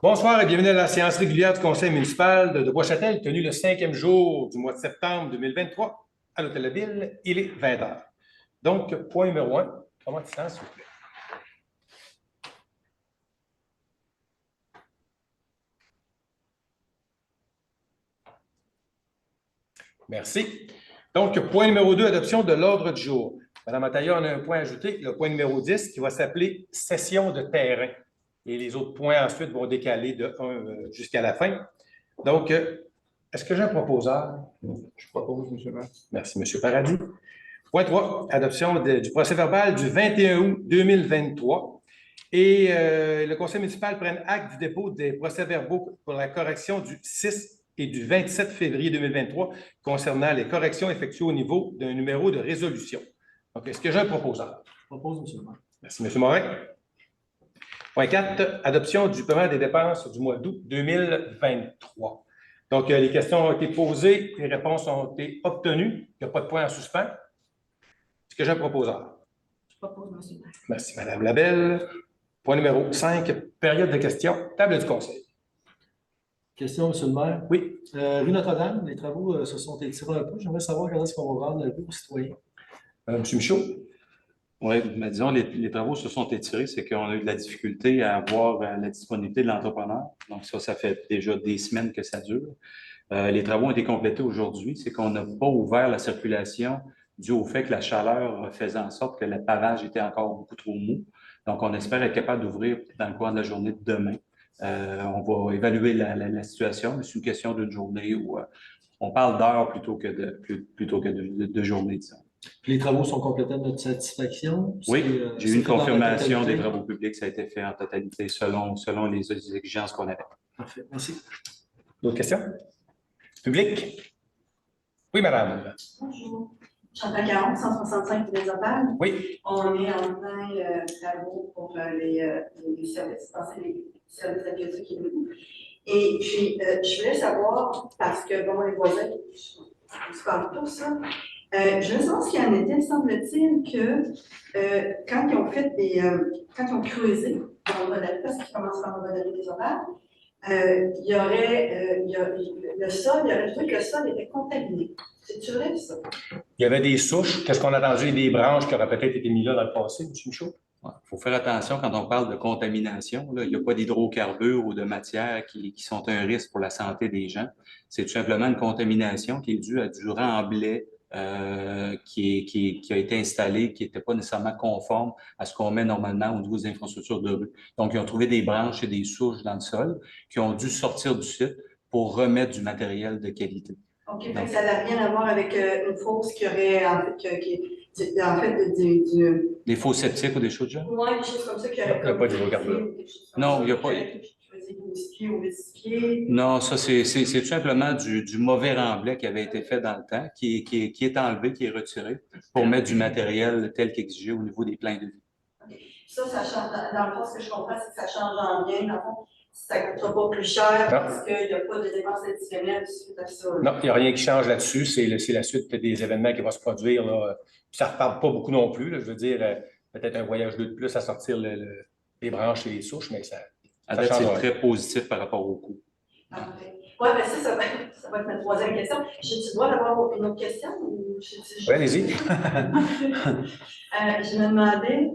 Bonsoir et bienvenue à la séance régulière du Conseil municipal de Bois-Châtel, tenue le 5e jour du mois de septembre 2023 à l'Hôtel de Ville. Il est 20 heures. Donc, point numéro 1, comment tu sens, s'il vous plaît? Merci. Donc, point numéro 2, adoption de l'ordre du jour. Madame Ataïa, on a un point ajouté, le point numéro 10, qui va s'appeler session de terrain. Et les autres points ensuite vont décaler de 1 jusqu'à la fin. Donc, est-ce que j'ai un proposeur? Je propose, M. le maire. Merci, M. Paradis. Point 3, adoption du procès-verbal du 21 août 2023. Et le conseil municipal prenne acte du dépôt des procès-verbaux pour la correction du 6 et du 27 février 2023 concernant les corrections effectuées au niveau d'un numéro de résolution. Donc, est-ce que j'ai un proposeur? Je propose, M. le maire. Merci, M. Morin. Point 4, adoption du paiement des dépenses du mois d'août 2023. Donc, les questions ont été posées, les réponses ont été obtenues. Il n'y a pas de point en suspens. Est-ce que j'ai un proposeur? Je propose, M. le maire. Merci, Mme Labelle. Point numéro 5, période de questions, table du conseil. Question, M. le maire. Oui. Rue Notre-Dame, les travaux se sont étirés un peu. J'aimerais savoir quand est-ce qu'on va rendre la vue aux citoyens. M. Michaud. Oui, mais disons, les travaux se sont étirés, c'est qu'on a eu de la difficulté à avoir la disponibilité de l'entrepreneur. Donc ça fait déjà des semaines que ça dure. Les travaux ont été complétés aujourd'hui, c'est qu'on n'a pas ouvert la circulation dû au fait que la chaleur faisait en sorte que le pavage était encore beaucoup trop mou. Donc, on espère être capable d'ouvrir dans le cours de la journée de demain. On va évaluer la situation, mais c'est une question d'une journée où on parle d'heures plutôt que de journée, disons. Puis les travaux sont complétés de notre satisfaction. Oui, j'ai eu une confirmation des totalité. travaux publics, ça a été fait en totalité selon les exigences qu'on avait. Parfait, merci. D'autres questions? Public? Oui, madame. Bonjour. Chantal Caron, 165 des Opales. Oui. On est en plein travaux pour les services, les services aquatiques et nous. Et puis, je voulais savoir, parce que, bon, les voisins, on se parle tous, ça. Je me sens qu'il y en était, semble-t-il, que quand ils ont fait quand ils ont creusé dans le modèle, parce qu'ils commencent par le modèle des Opales, il y aurait le sol, il y aurait trouvé que le sol était contaminé. C'est-tu vrai, ça? Il y avait des souches. Qu'est-ce qu'on a entendu? Des branches qui auraient peut-être été mises là dans le passé, M. Michaud? Il faut faire attention quand on parle de contamination. Là, il n'y a pas d'hydrocarbures ou de matières qui sont un risque pour la santé des gens. C'est tout simplement une contamination qui est due à du remblai qui a été installé, qui n'était pas nécessairement conforme à ce qu'on met normalement au niveau des infrastructures de rue. Donc, ils ont trouvé des branches et des souches dans le sol qui ont dû sortir du site pour remettre du matériel de qualité. OK, donc, ça n'a rien à voir avec une fosse qui aurait, Des fosses septiques ou des choses de genre? Oui, des choses comme ça qui auraient... Il n'y a pas d'hydrocarbures. Non, il n'y a pas... Non, ça, c'est tout simplement du mauvais remblai qui avait été fait dans le temps, qui est enlevé, qui est retiré, pour mettre du matériel tel qu'exigé au niveau des plans de vie. Okay. Ça change. Dans le fond, ce que je comprends, c'est que ça change en bien. Dans le fond, ça ne coûtera pas plus cher parce qu'il n'y a pas de dépenses additionnelles suite à ça. Non, il n'y a rien qui change là-dessus. C'est la suite des événements qui vont se produire. Là. Ça ne reparle pas beaucoup non plus. Là. Je veux dire, peut-être un voyage de plus à sortir les branches et les souches, mais ça. À date, c'est très positif par rapport au coût. Ah, oui, mais ça va être ma troisième question. J'ai-tu le droit d'avoir une autre question? Oui, allez-y. Je me demandais,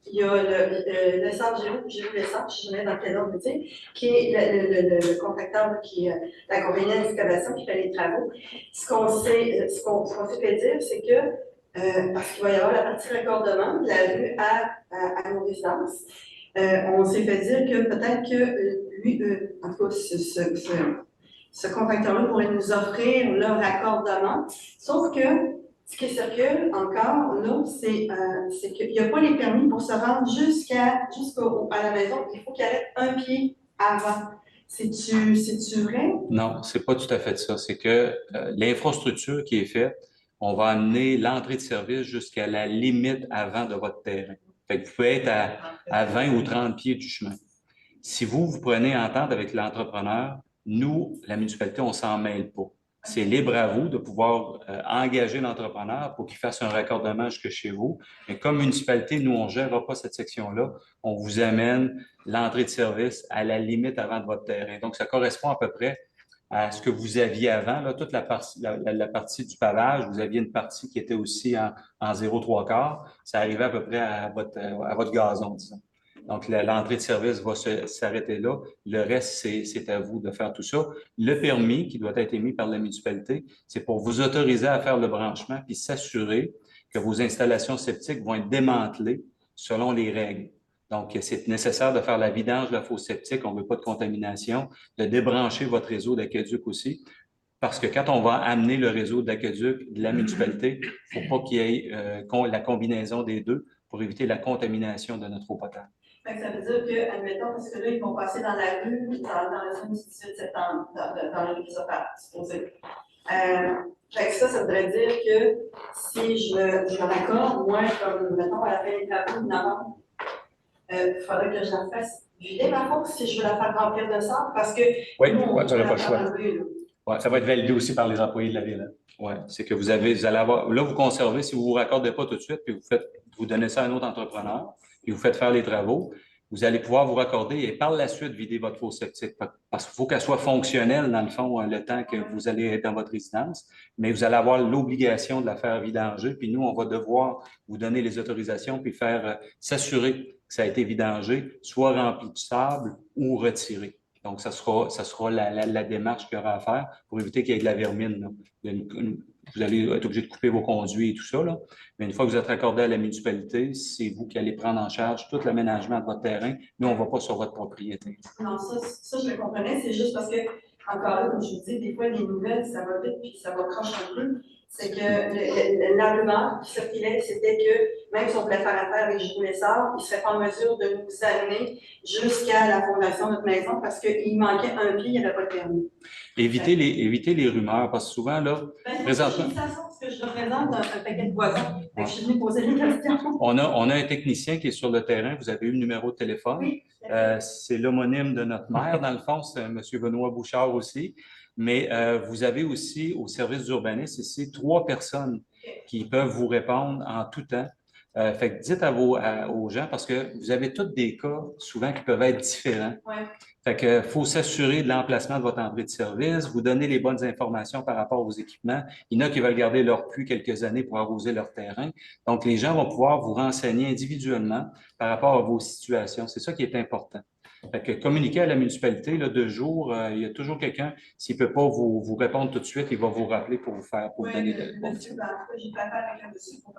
il y a le centre Géo l'essence, je ne sais pas dans quel ordre, qui est le contracteur, qui est la compagnie d'excavation qui fait les travaux. Ce qu'on s'est fait dire, c'est que, parce qu'il va y avoir la partie raccordement de la rue à nos résidences, on s'est fait dire que peut-être que lui, en tout cas, ce contracteur-là pourrait nous offrir le raccordement, sauf que ce qui circule encore, là, c'est qu'il n'y a pas les permis pour se rendre jusqu'à la maison. Il faut qu'il arrête un pied avant. C'est-tu vrai? Non, c'est pas tout à fait ça. C'est que l'infrastructure qui est faite, on va amener l'entrée de service jusqu'à la limite avant de votre terrain. Fait que vous pouvez être à 20 ou 30 pieds du chemin. Si vous prenez entente avec l'entrepreneur, nous, la municipalité, on s'en mêle pas. C'est libre à vous de pouvoir engager l'entrepreneur pour qu'il fasse un raccordement jusque chez vous. Mais comme municipalité, nous, on ne gère pas cette section-là. On vous amène l'entrée de service à la limite avant de votre terrain. Donc, ça correspond à peu près à ce que vous aviez avant. Là, toute la partie du pavage, vous aviez une partie qui était aussi en 0,75. Ça arrivait à peu près à votre gazon, disons. Donc, l'entrée de service va s'arrêter là. Le reste, c'est à vous de faire tout ça. Le permis qui doit être émis par la municipalité, c'est pour vous autoriser à faire le branchement puis s'assurer que vos installations septiques vont être démantelées selon les règles. Donc, c'est nécessaire de faire la vidange de la fosse septique. On ne veut pas de contamination, de débrancher votre réseau d'aqueduc aussi. Parce que quand on va amener le réseau d'aqueduc de la municipalité, il ne faut pas qu'il y ait la combinaison des deux pour éviter la contamination de notre eau potable. Fait que ça veut dire que, admettons, parce que là, ils vont passer dans la rue, dans le 18 septembre, dans la rue qui s'appelle, supposé. Fait que ça voudrait dire que si je me raccorde, moi, comme, mettons, à la fin des travaux, novembre, il faudrait que je la fasse vider ma fosse si je veux la faire remplir de sable, parce que. Oui, nous, ouais, tu n'auras pas le choix. Enlever, Ouais, ça va être validé aussi par les employés de la ville. Oui, c'est que vous allez avoir. Là, vous conservez, si vous ne vous raccordez pas tout de suite, puis vous donnez ça à un autre entrepreneur, puis vous faites faire les travaux, vous allez pouvoir vous raccorder et par la suite vider votre fosse septique. Parce qu'il faut qu'elle soit fonctionnelle, dans le fond, le temps que vous allez être dans votre résidence, mais vous allez avoir l'obligation de la faire vidanger, puis nous, on va devoir vous donner les autorisations, puis faire s'assurer que ça a été vidangé, soit rempli de sable ou retiré. Donc, ça sera la démarche qu'il y aura à faire pour éviter qu'il y ait de la vermine. Là. Vous allez être obligé de couper vos conduits et tout ça. Là. Mais une fois que vous êtes raccordé à la municipalité, c'est vous qui allez prendre en charge tout l'aménagement de votre terrain. Nous, on ne va pas sur votre propriété. Non, ça, je le comprenais. C'est juste parce que, encore là, comme je vous dis, des fois, les nouvelles, ça va vite puis ça va croche un peu. C'est que la rumeur qui circulait, c'était que même si on voulait faire affaire avec Gilles Lessard, il ne serait pas en mesure de nous amener jusqu'à la fondation de notre maison parce qu'il manquait un pied, il n'y avait pas de permis. Évitez les rumeurs, parce que souvent, là, présentement. De toute façon, parce que je représente un paquet de voisins. Je suis venue poser des questions. On a un technicien qui est sur le terrain. Vous avez eu le numéro de téléphone. Oui. C'est l'homonyme de notre maire, dans le fond. C'est M. Benoît Bouchard aussi. Mais vous avez aussi, au service d'urbanisme, ici, 3 personnes qui peuvent vous répondre en tout temps. Fait que dites aux gens, parce que vous avez tous des cas, souvent, qui peuvent être différents. Ouais. Fait que faut s'assurer de l'emplacement de votre entrée de service, vous donner les bonnes informations par rapport aux équipements. Il y en a qui veulent garder leur puits quelques années pour arroser leur terrain. Donc, les gens vont pouvoir vous renseigner individuellement par rapport à vos situations. C'est ça qui est important. Fait que communiquer à la municipalité, là, de jour, il y a toujours quelqu'un, s'il ne peut pas vous répondre tout de suite, il va vous rappeler pour vous donner de monsieur, j'ai pas affaire avec un monsieur pour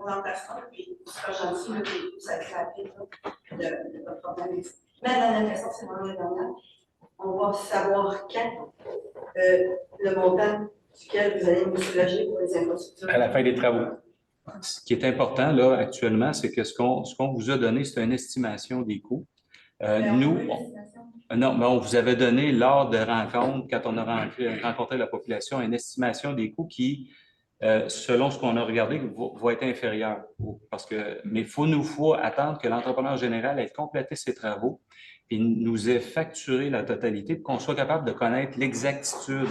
l'emplacement, puis c'est pas gentil, là, puis ça a été rapide, de votre problème. Mais la dernière question, c'est vraiment la dernière. On va savoir quand le montant duquel vous allez nous soulager pour les infrastructures. À la fin des travaux. Ce qui est important, là, actuellement, c'est que ce qu'on vous a donné, c'est une estimation des coûts. Non, mais on vous avait donné lors de rencontres, quand on a rencontré la population, une estimation des coûts qui, selon ce qu'on a regardé, va être inférieure. Mais il faut attendre que l'entrepreneur général ait complété ses travaux et nous ait facturé la totalité pour qu'on soit capable de connaître l'exactitude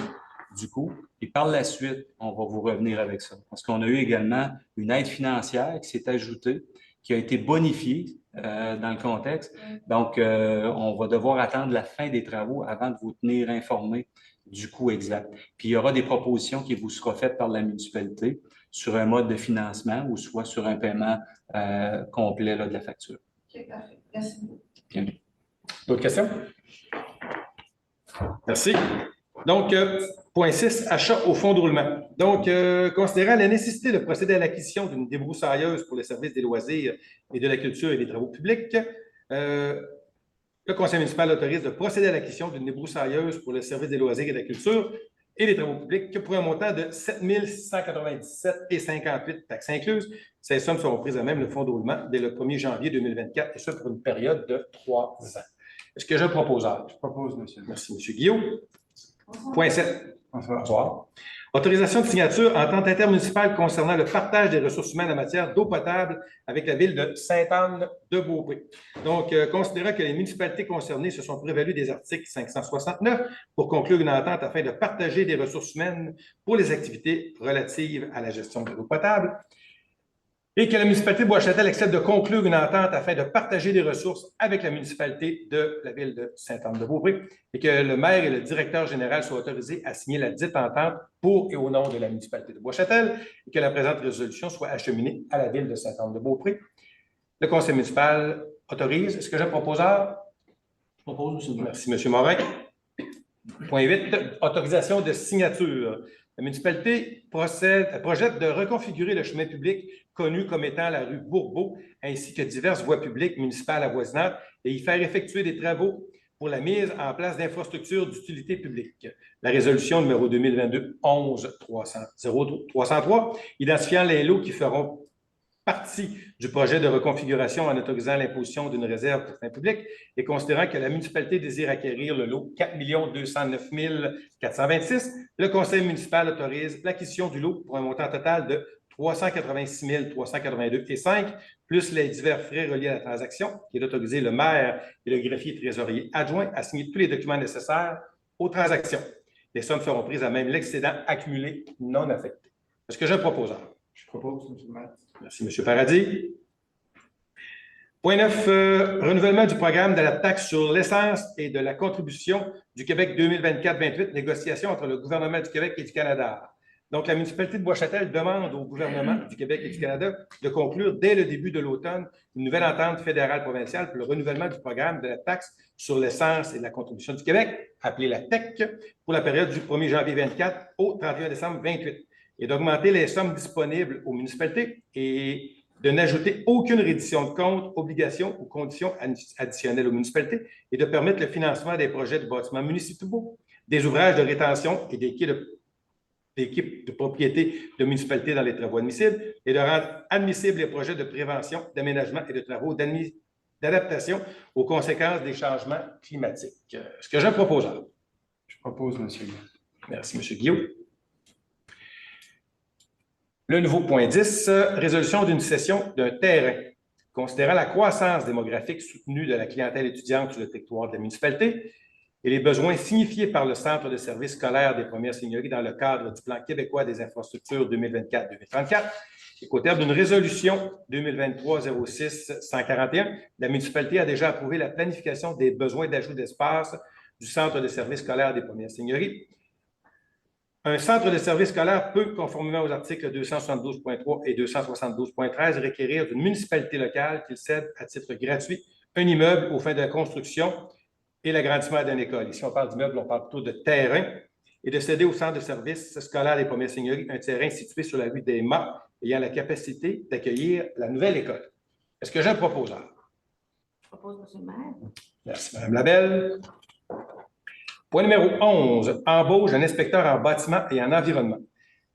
du coût. Et par la suite, on va vous revenir avec ça. Parce qu'on a eu également une aide financière qui s'est ajoutée, qui a été bonifiée dans le contexte. Donc, on va devoir attendre la fin des travaux avant de vous tenir informé du coût exact. Puis, il y aura des propositions qui vous seront faites par la municipalité sur un mode de financement ou soit sur un paiement complet là, de la facture. OK, parfait. Merci beaucoup. Bien. D'autres questions? Merci. Donc, point 6, achat au fonds de roulement. Donc, considérant la nécessité de procéder à l'acquisition d'une débroussailleuse pour les services des loisirs et de la culture et des travaux publics, le conseil municipal autorise de procéder à l'acquisition d'une débroussailleuse pour les services des loisirs et de la culture et des travaux publics pour un montant de 7 697,58 taxes incluses. Ces sommes seront prises à même le fonds de roulement dès le 1er janvier 2024, et ce pour une période de 3 ans. Est-ce que j'ai un proposeur? Je propose, monsieur. Merci, M. Guillaume. Point 7. Bonsoir. Autorisation de signature entente intermunicipale concernant le partage des ressources humaines en matière d'eau potable avec la ville de Sainte-Anne-de-Beaupré. Donc, considérant que les municipalités concernées se sont prévalues des articles 569 pour conclure une entente afin de partager des ressources humaines pour les activités relatives à la gestion de l'eau potable, et que la municipalité de Bois-Châtel accepte de conclure une entente afin de partager des ressources avec la municipalité de la ville de Sainte-Anne-de-Beaupré, et que le maire et le directeur général soient autorisés à signer la dite entente pour et au nom de la municipalité de Bois-Châtel, et que la présente résolution soit acheminée à la ville de Sainte-Anne-de-Beaupré. Le conseil municipal autorise. Est-ce que j'ai un proposeur? Je propose, M. le maire. Merci, M. Morin. Point 8, autorisation de signature. La municipalité projette de reconfigurer le chemin public connu comme étant la rue Bourbeau, ainsi que diverses voies publiques municipales avoisinantes, et y faire effectuer des travaux pour la mise en place d'infrastructures d'utilité publique. La résolution numéro 2022-11-303, identifiant les lots qui feront partie du projet de reconfiguration en autorisant l'imposition d'une réserve pour fin public et considérant que la municipalité désire acquérir le lot 4 209 426, le conseil municipal autorise l'acquisition du lot pour un montant total de 386 382,5 plus les divers frais reliés à la transaction, qui est d'autoriser le maire et le greffier trésorier adjoint à signer tous les documents nécessaires aux transactions. Les sommes seront prises à même l'excédent accumulé non affecté. Est-ce que j'ai un proposeur? Je propose, M. le maire. Merci, M. Paradis. Point 9, renouvellement du programme de la taxe sur l'essence et de la contribution du Québec 2024-28, négociation entre le gouvernement du Québec et du Canada. Donc, la municipalité de Bois-Châtel demande au gouvernement du Québec et du Canada de conclure dès le début de l'automne une nouvelle entente fédérale provinciale pour le renouvellement du programme de la taxe sur l'essence et de la contribution du Québec, appelée la TEC, pour la période du 1er janvier 24 au 31 décembre 28. Et d'augmenter les sommes disponibles aux municipalités et de n'ajouter aucune reddition de compte, obligation ou conditions additionnelles aux municipalités et de permettre le financement des projets de bâtiments municipaux, des ouvrages de rétention et d'équipes de propriété de municipalités dans les travaux admissibles et de rendre admissibles les projets de prévention, d'aménagement et de travaux d'adaptation aux conséquences des changements climatiques. Est-ce que j'ai un proposeur? Je propose, M. le maire. Merci, M. Guillaume. Le nouveau point 10, résolution d'une cession d'un terrain. Considérant la croissance démographique soutenue de la clientèle étudiante sur le territoire de la municipalité et les besoins signifiés par le Centre de services scolaires des premières seigneuries dans le cadre du Plan québécois des infrastructures 2024-2034, et qu'au terme d'une résolution 2023-06-141, la municipalité a déjà approuvé la planification des besoins d'ajout d'espace du Centre de services scolaires des premières seigneuries. Un centre de services scolaires peut, conformément aux articles 272.3 et 272.13, requérir d'une municipalité locale qu'il cède à titre gratuit un immeuble aux fins de la construction et l'agrandissement d'une école. Ici, on parle d'immeuble, on parle plutôt de terrain, et de céder au centre de services scolaires des premières seigneuries un terrain situé sur la rue des Mâts ayant la capacité d'accueillir la nouvelle école. Est-ce que j'ai un proposeur? Je propose, M. le maire. Merci, Mme Labelle. Point numéro 11, embauche d'un inspecteur en bâtiment et en environnement.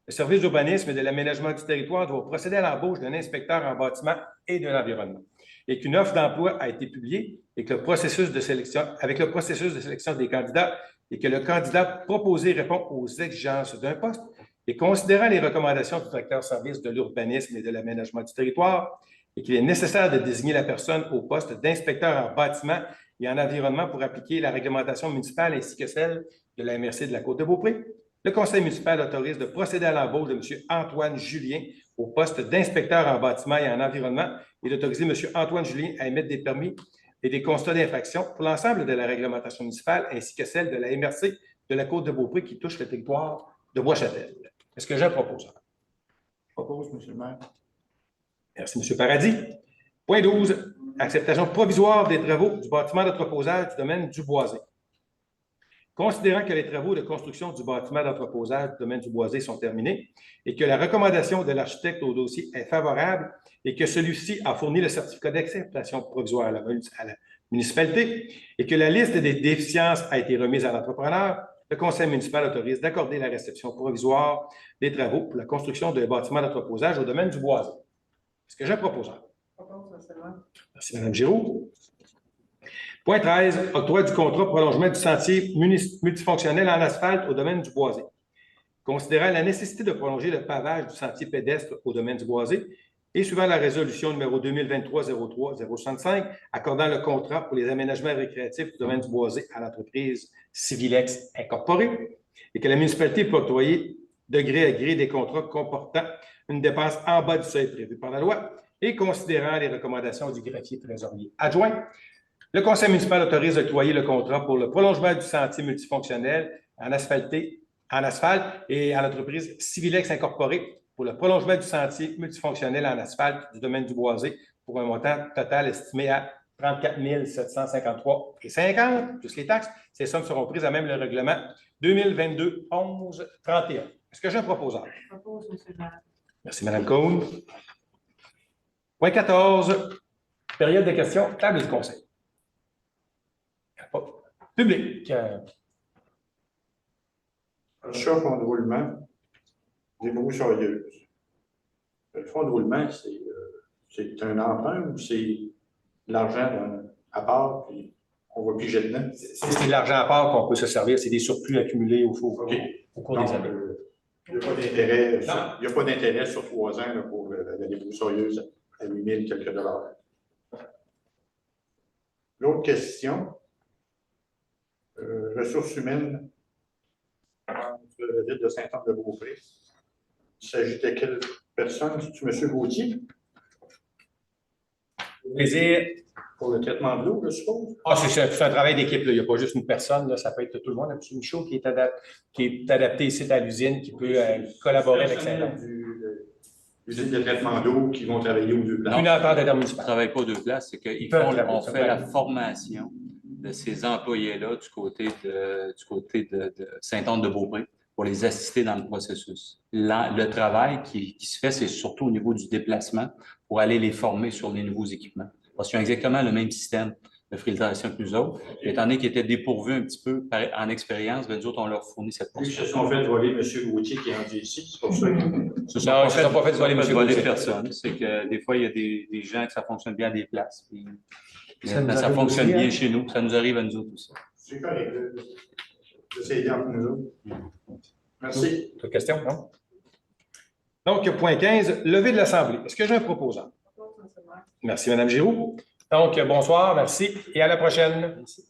Le service d'urbanisme et de l'aménagement du territoire doit procéder à l'embauche d'un inspecteur en bâtiment et de l'environnement, et qu'une offre d'emploi a été publiée et que avec le processus de sélection des candidats et que le candidat proposé répond aux exigences d'un poste, et considérant les recommandations du directeur service de l'urbanisme et de l'aménagement du territoire, et qu'il est nécessaire de désigner la personne au poste d'inspecteur en bâtiment et en environnement pour appliquer la réglementation municipale ainsi que celle de la MRC de la Côte-de-Beaupré, le conseil municipal autorise de procéder à l'embauche de M. Antoine Julien au poste d'inspecteur en bâtiment et en environnement et d'autoriser M. Antoine Julien à émettre des permis et des constats d'infraction pour l'ensemble de la réglementation municipale ainsi que celle de la MRC de la Côte-de-Beaupré qui touche le territoire de Bois-Châtel. Est-ce que j'ai un proposeur? Je propose, M. le maire. Merci, M. Paradis. Point 12, acceptation provisoire des travaux du bâtiment d'entreposage du domaine du Boisé. Considérant que les travaux de construction du bâtiment d'entreposage du domaine du Boisé sont terminés et que la recommandation de l'architecte au dossier est favorable et que celui-ci a fourni le certificat d'acceptation provisoire à la municipalité et que la liste des déficiences a été remise à l'entrepreneur, le conseil municipal autorise d'accorder la réception provisoire des travaux pour la construction d'un bâtiment d'entreposage au domaine du Boisé. Est-ce que j'ai un proposeur? Merci, Mme Giroux. Point 13, octroi du contrat prolongement du sentier multifonctionnel en asphalte au domaine du Boisé. considérant la nécessité de prolonger le pavage du sentier pédestre au domaine du Boisé et suivant la résolution numéro 2023-03-065, accordant le contrat pour les aménagements récréatifs du domaine du Boisé à l'entreprise Civilex Incorporée et que la municipalité peut octroyer de gré à gré des contrats comportant une dépense en bas du seuil prévu par la loi et considérant les recommandations du greffier trésorier adjoint, le conseil municipal autorise d'octroyer le contrat pour le prolongement du sentier multifonctionnel en asphalte et à l'entreprise Civilex Incorporée pour le prolongement du sentier multifonctionnel en asphalte du domaine du Boisé pour un montant total estimé à 34 753,50 plus les taxes. Ces sommes seront prises à même le règlement 2022-11-31. Est-ce que j'ai un proposeur? Je propose, M. le maire. Merci, Mme Cone. Point 14, période de questions, table du conseil. Public. Achat fonds de roulement, débroussailleuse. Le fonds de roulement, c'est un emprunt ou c'est de l'argent à part, puis on va piger dedans? C'est de l'argent à part qu'on peut se servir, c'est des surplus accumulés au cours des années. Il n'y a pas d'intérêt sur 3 ans là, pour la débroussailleuse à 8 000 quelques dollars. L'autre question, ressources humaines entre la ville de Saint-Anne-de-Beaupré. Il s'agit de quelle personne? C'est-tu M. Gauthier? Plaisir. Pour le traitement de l'eau, je suppose? Ah, c'est un travail d'équipe. Il n'y a pas juste une personne. Là, ça peut être tout le monde. M. Michaud qui est adapté ici à l'usine, qui peut collaborer avec Saint-Anne. L'usine de traitement d'eau qui vont travailler aux 2 places. Une entente Ils ne intermunicipale. travaillent pas aux 2 places, c'est qu'on fait la formation de ces employés-là du côté de Saint-Anne-de-Beaupré pour les assister dans le processus. Le travail qui se fait, c'est surtout au niveau du déplacement pour aller les former sur les nouveaux équipements. Parce qu'ils ont exactement le même système de filtration que nous autres. Étant donné qu'ils étaient dépourvus un petit peu en expérience, nous autres, on leur fournit cette Ils portion. se sont fait voler M. Gauthier qui est rendu ici, c'est pour ça qu'ils Ce Non, ils ne se sont pas fait voler M. voler Gauthier. personne. C'est que des fois, il y a des gens que ça fonctionne bien à des places. Puis, Ça nous ça arrive fonctionne aussi, bien hein? chez nous. Ça nous arrive à nous autres aussi. C'est correct. C'est aidant pour nous autres. Merci. D'autres questions? Non? Donc, point 15, levée de l'Assemblée. Est-ce que j'ai un proposant? Je propose, M. le maire. Merci, Mme Giroux. Donc, bonsoir, merci et à la prochaine. Merci.